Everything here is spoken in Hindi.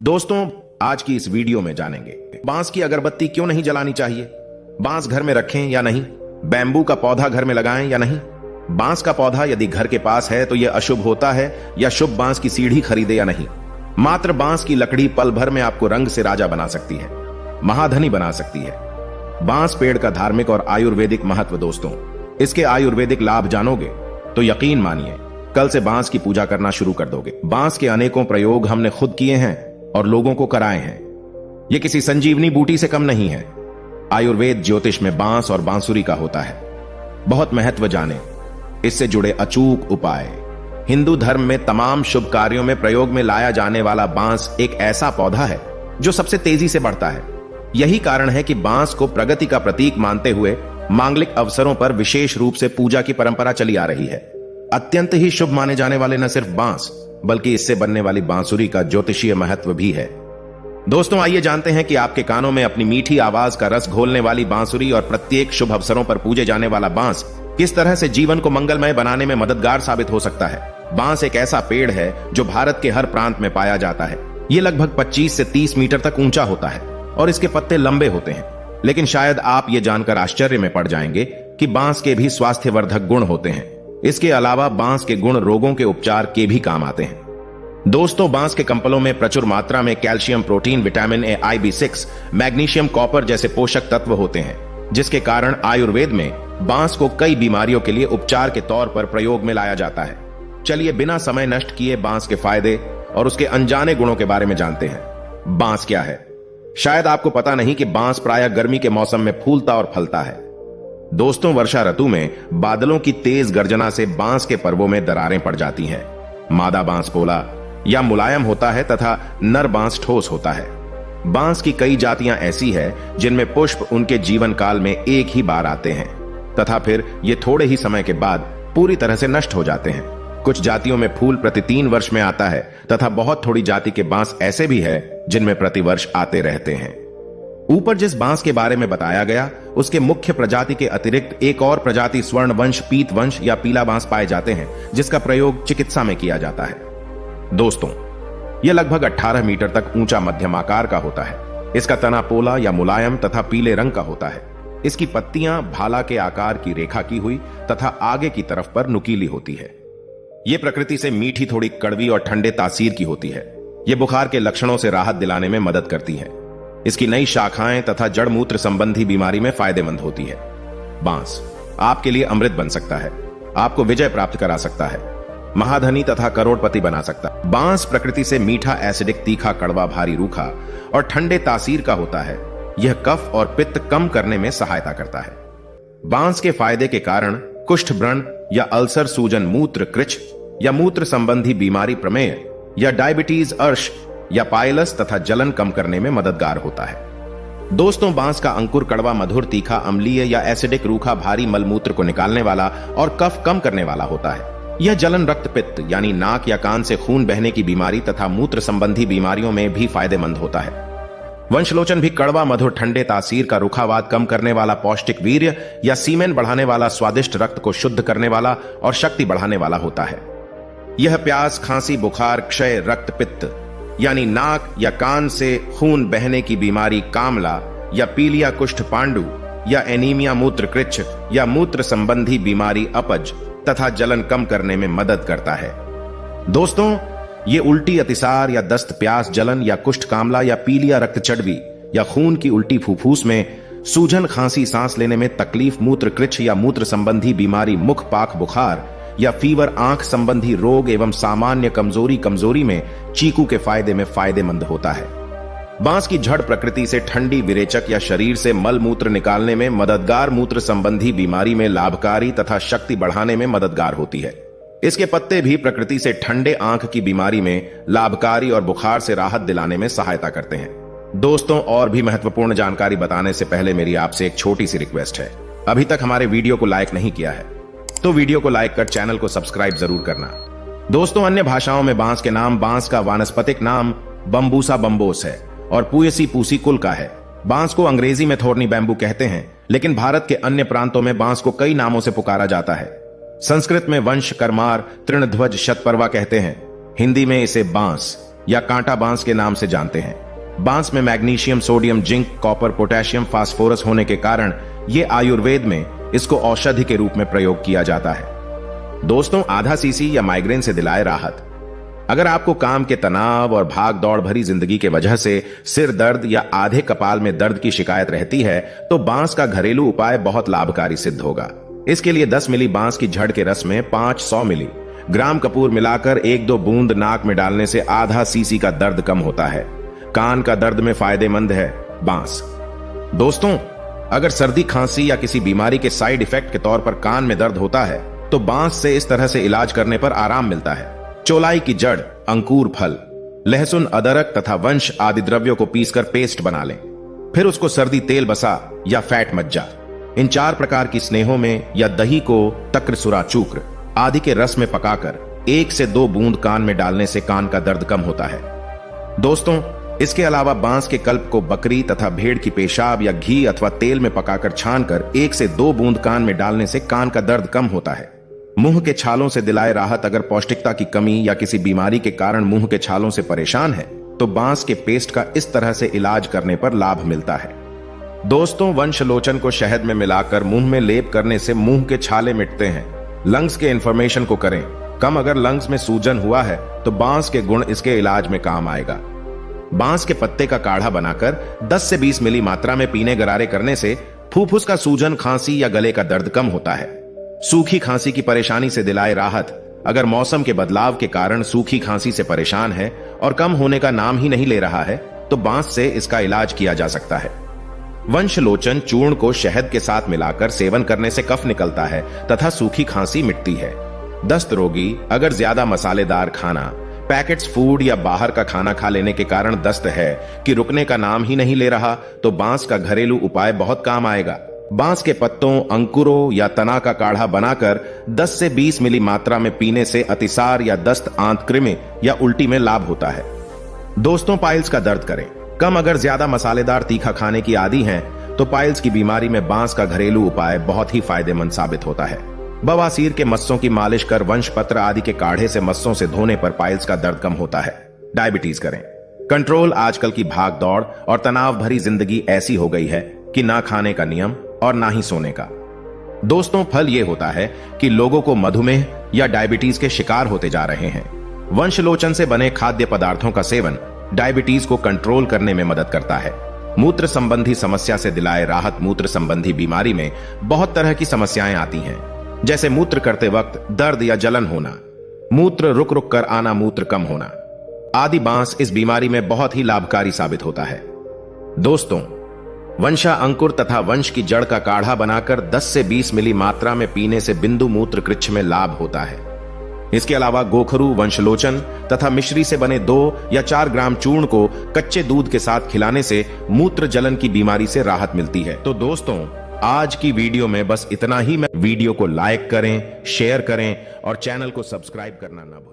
दोस्तों, आज की इस वीडियो में जानेंगे बांस की अगरबत्ती क्यों नहीं जलानी चाहिए, बांस घर में रखें या नहीं, बैम्बू का पौधा घर में लगाएं या नहीं, बांस का पौधा यदि घर के पास है तो यह अशुभ होता है या शुभ बांस की सीढ़ी खरीदे या नहीं। मात्र बांस की लकड़ी पल भर में आपको रंग से राजा बना सकती है, महाधनी बना सकती है। बांस पेड़ का धार्मिक और आयुर्वेदिक महत्व। दोस्तों, इसके आयुर्वेदिक लाभ जानोगे तो यकीन मानिए कल से बांस की पूजा करना शुरू कर दोगे। बांस के अनेकों प्रयोग हमने खुद किए हैं और लोगों को कराए हैं। यह किसी संजीवनी बूटी से कम नहीं है। आयुर्वेद ज्योतिष में बांस और बांसुरी का होता है। बहुत महत्व जाने, इससे जुड़े अचूक उपाय। हिंदू धर्म में तमाम शुभ कार्यों में प्रयोग में लाया जाने वाला बांस एक ऐसा पौधा है जो सबसे तेजी से बढ़ता है। यही कारण है कि बांस को प्रगति का प्रतीक मानते हुए मांगलिक अवसरों पर विशेष रूप से पूजा की परंपरा चली आ रही है। अत्यंत ही शुभ माने जाने वाले न सिर्फ बांस बल्कि इससे बनने वाली बांसुरी का ज्योतिषीय महत्व भी है। दोस्तों, आइए जानते हैं कि आपके कानों में अपनी मीठी आवाज का रस घोलने वाली बांसुरी और प्रत्येक शुभ अवसरों पर पूजे जाने वाला बांस किस तरह से जीवन को मंगलमय बनाने में मददगार साबित हो सकता है। बांस एक ऐसा पेड़ है जो भारत के हर प्रांत में पाया जाता है। ये लगभग 25 से 30 मीटर तक ऊंचा होता है और इसके पत्ते लंबे होते हैं। लेकिन शायद आप ये जानकर आश्चर्य में पड़ जाएंगे कि बांस के भी स्वास्थ्यवर्धक गुण होते हैं। इसके अलावा बांस के गुण रोगों के उपचार के भी काम आते हैं। दोस्तों, बांस के कंपलों में प्रचुर मात्रा में calcium, protein, vitamin A, IB6, magnesium, copper जैसे पोषक तत्व होते हैं, जिसके कारण आयुर्वेद में बांस को कई बीमारियों के लिए उपचार के तौर पर प्रयोग में लाया जाता है। चलिए बिना समय नष्ट किए बांस के फायदे और उसके अनजाने गुणों के बारे में जानते हैं। बांस क्या है? शायद आपको पता नहीं कि बांस प्रायः गर्मी के मौसम में फूलता और फलता है। दोस्तों, वर्षा ऋतु में बादलों की तेज गर्जना से बांस के पर्वों में दरारें पड़ जाती हैं। मादा बांस पोला या मुलायम होता है तथा नर बांस ठोस होता है। बांस की कई जातियां ऐसी है जिनमें पुष्प उनके जीवन काल में एक ही बार आते हैं तथा फिर ये थोड़े ही समय के बाद पूरी तरह से नष्ट हो जाते हैं। कुछ जातियों में फूल प्रति 3 वर्ष में आता है तथा बहुत थोड़ी जाति के बांस ऐसे भी है जिनमें प्रतिवर्ष आते रहते हैं। ऊपर जिस बांस के बारे में बताया गया उसके मुख्य प्रजाति के अतिरिक्त एक और प्रजाति स्वर्ण वंश, पीत वंश या पीला बांस पाए जाते हैं, जिसका प्रयोग चिकित्सा में किया जाता है। दोस्तों, यह लगभग 18 मीटर तक ऊंचा मध्यम आकार का होता है। इसका तना पोला या मुलायम तथा पीले रंग का होता है। इसकी पत्तियां भाला के आकार की रेखा की हुई तथा आगे की तरफ पर नुकीली होती है। यह प्रकृति से मीठी, थोड़ी कड़वी और ठंडे तासीर की होती है। यह बुखार के लक्षणों से राहत दिलाने में मदद करती है। इसकी नई शाखाएं तथा जड़ मूत्र संबंधी बीमारी में फायदेमंद होती है। बांस आपके लिए अमृत बन सकता है, आपको विजय प्राप्त करा सकता है, महाधनी तथा करोड़पति बना सकता है। बांस प्रकृति से मीठा, एसिडिक, तीखा, कड़वा, भारी, रूखा और ठंडे तासीर का होता है। यह कफ और पित्त कम करने में सहायता करता है। बांस के फायदे के कारण कुष्ठ, व्रण या अल्सर, सूजन, मूत्र कृच्छ या मूत्र संबंधी बीमारी, प्रमेय या डायबिटीज, अर्श या पाइलस तथा जलन कम करने में मददगार होता है। दोस्तों, बांस का अंकुर कड़वा, मधुर, तीखा, अम्लीय या एसिडिक, रूखा, भारी मलमूत्र को निकालने वाला और कफ कम करने वाला होता है। यह जलन, रक्त पित्त यानी नाक या कान से खून बहने की बीमारी तथा मूत्र संबंधी बीमारियों में भी फायदेमंद होता है। वंशलोचन भी कड़वा, मधुर, ठंडे तासीर का, रुखावात कम करने वाला, पौष्टिक वीर्य या सीमेन बढ़ाने वाला, स्वादिष्ट रक्त को शुद्ध करने वाला और शक्ति बढ़ाने वाला होता है। यह प्यास, खांसी, बुखार, क्षय, रक्त पित्त यानी नाक या कान से खून बहने की बीमारी, कामला या पीलिया, कुष्ठ, पांडु या एनीमिया, मूत्र कृच्छ या मूत्र संबंधी बीमारी, अपज तथा जलन कम करने में मदद करता है। दोस्तों, ये उल्टी, अतिसार या दस्त, प्यास, जलन या कुष्ठ, कामला या पीलिया, रक्त चढ़वी या खून की उल्टी, फूफूस में सूजन, खांसी, सांस लेने में तकलीफ, मूत्र कृच्छ या मूत्र संबंधी बीमारी, मुख, पाक, बुखार या फीवर, आंख संबंधी रोग एवं सामान्य कमजोरी में चीकू के फायदे में फायदेमंद होता है। बांस की जड़ प्रकृति से ठंडी, विरेचक या शरीर से मल मूत्र निकालने में मददगार, मूत्र संबंधी बीमारी में लाभकारी तथा शक्ति बढ़ाने में मददगार होती है। इसके पत्ते भी प्रकृति से ठंडे, आंख की बीमारी में लाभकारी और बुखार से राहत दिलाने में सहायता करते हैं। दोस्तों, और भी महत्वपूर्ण जानकारी बताने से पहले मेरी आपसे एक छोटी सी रिक्वेस्ट है। अभी तक हमारे वीडियो को लाइक नहीं किया है तो वीडियो को लाइक कर चैनल को सब्सक्राइब जरूर करना। दोस्तों, अन्य भाषाओं में बांस के नाम, बांस का वानस्पतिक नाम बम्बूसा बम्बोस है और पुएसी पूसी कुल का है। बांस को अंग्रेजी में थोर्नी बैम्बू कहते हैं, लेकिन भारत के अन्य प्रांतों में बांस को कई नामों से पुकारा जाता है। संस्कृत में वंश, करमार, तृणध्वज, शतपर्वा कहते हैं। हिंदी में इसे बांस, या कांटा बांस के नाम से जानते हैं। बांस में magnesium, sodium, zinc, copper, potassium, phosphorus होने के कारण ये आयुर्वेद में इसको औषधि के रूप में प्रयोग किया जाता है। दोस्तों, आधा सीसी या माइग्रेन से दिलाए राहत। अगर आपको काम के तनाव और भाग दौड़ भरी जिंदगी के वजह से सिर दर्द या आधे कपाल में दर्द की शिकायत रहती है तो बांस का घरेलू उपाय बहुत लाभकारी सिद्ध होगा। इसके लिए 10 मिली बांस की जड़ के रस में 500 मिली ग्राम कपूर मिलाकर 1-2 बूंद नाक में डालने से आधा सीसी का दर्द कम होता है। कान का दर्द में फायदेमंद है बांस। दोस्तों, अगर सर्दी, खांसी या किसी बीमारी के साइड इफेक्ट के तौर पर कान में दर्द होता है तो बांस से इस तरह से इलाज करने पर आराम मिलता है। चौलाई की जड़, अंकुर फल, लहसुन, अदरक तथा वंश आदि द्रव्यों को पीसकर पेस्ट बना लें। फिर उसको सर्दी तेल बसा या फैट मज्जा, इन 4 प्रकार की स्नेहों में या दही को तक्रसुरा, चूक्र आदि के रस में पकाकर 1 से 2 बूंद कान में डालने से कान का दर्द कम होता है। दोस्तों, इसके अलावा बांस के कल्प को बकरी तथा भेड़ की पेशाब या घी अथवा तेल में पकाकर छानकर 1 से 2 बूंद कान में डालने से कान का दर्द कम होता है। मुंह के छालों से दिलाए राहत। अगर पौष्टिकता की कमी या किसी बीमारी के कारण मुंह के छालों से परेशान है तो बांस के पेस्ट का इस तरह से इलाज करने पर लाभ मिलता है। दोस्तों, वंशलोचन को शहद में मिलाकर मुंह में लेप करने से मुंह के छाले मिटते हैं। लंग्स के इन्फॉर्मेशन को करें कम। अगर लंग्स में सूजन हुआ है तो बांस के गुण इसके इलाज में काम आएगा। बांस के पत्ते का काढ़ा बनाकर 10 से 20 मिली मात्रा में पीने गरारे करने से फूफुस का सूजन, खांसी या गले का दर्द कम होता है। सूखी खांसी की परेशानी से दिलाए राहत। अगर मौसम के बदलाव के कारण सूखी खांसी से परेशान है और कम होने का नाम ही नहीं ले रहा है तो बांस से इसका इलाज किया जा सकता है। वंशलोचन चूर्ण को शहद के साथ मिलाकर सेवन करने से कफ निकलता है तथा सूखी खांसी मिटती है। दस्त रोगी अगर ज्यादा मसालेदार खाना, पैकेट्स फूड या बाहर का खाना खा लेने के कारण दस्त है कि रुकने का नाम ही नहीं ले रहा तो बांस का घरेलू उपाय बहुत काम आएगा। बांस के पत्तों, अंकुरों या तना का काढ़ा बनाकर 10 से 20 मिली मात्रा में पीने से अतिसार या दस्त, आंत कृमि या उल्टी में लाभ होता है। दोस्तों, पाइल्स का दर्द करें कम। अगर ज्यादा मसालेदार तीखा खाने की आदी हैं तो पाइल्स की बीमारी में बांस का घरेलू उपाय बहुत ही फायदेमंद साबित होता है। बवासीर के मस्सों की मालिश कर वंश पत्र आदि के काढ़े से मस्सों से धोने पर पाइल्स का दर्द कम होता है। डायबिटीज करें कंट्रोल। आजकल की भाग दौड़ और तनाव भरी जिंदगी ऐसी हो गई है कि ना खाने का नियम और ना ही सोने का। दोस्तों, फल ये होता है कि लोगों को मधुमेह या डायबिटीज के शिकार होते जा रहे हैं। वंशलोचन से बने खाद्य पदार्थों का सेवन डायबिटीज को कंट्रोल करने में मदद करता है। मूत्र संबंधी समस्या से दिलाए राहत। मूत्र संबंधी बीमारी में बहुत तरह की समस्याएं आती हैं, जैसे मूत्र करते वक्त दर्द या जलन होना, मूत्र रुक रुक कर आना, मूत्र कम होना आदि। बांस इस बीमारी में बहुत ही लाभकारी साबित होता है। दोस्तों, वंशा अंकुर तथा वंश की जड़ का काढ़ा बनाकर 10 से 20 मिली मात्रा में पीने से बिंदु मूत्र कृच्छ में लाभ होता है। इसके अलावा गोखरू, वंशलोचन तथा मिश्री से बने 2 या 4 ग्राम चूर्ण को कच्चे दूध के साथ खिलाने से मूत्र जलन की बीमारी से राहत मिलती है। तो दोस्तों, आज की वीडियो में बस इतना ही। वीडियो को लाइक करें, शेयर करें और चैनल को सब्सक्राइब करना ना भूलें।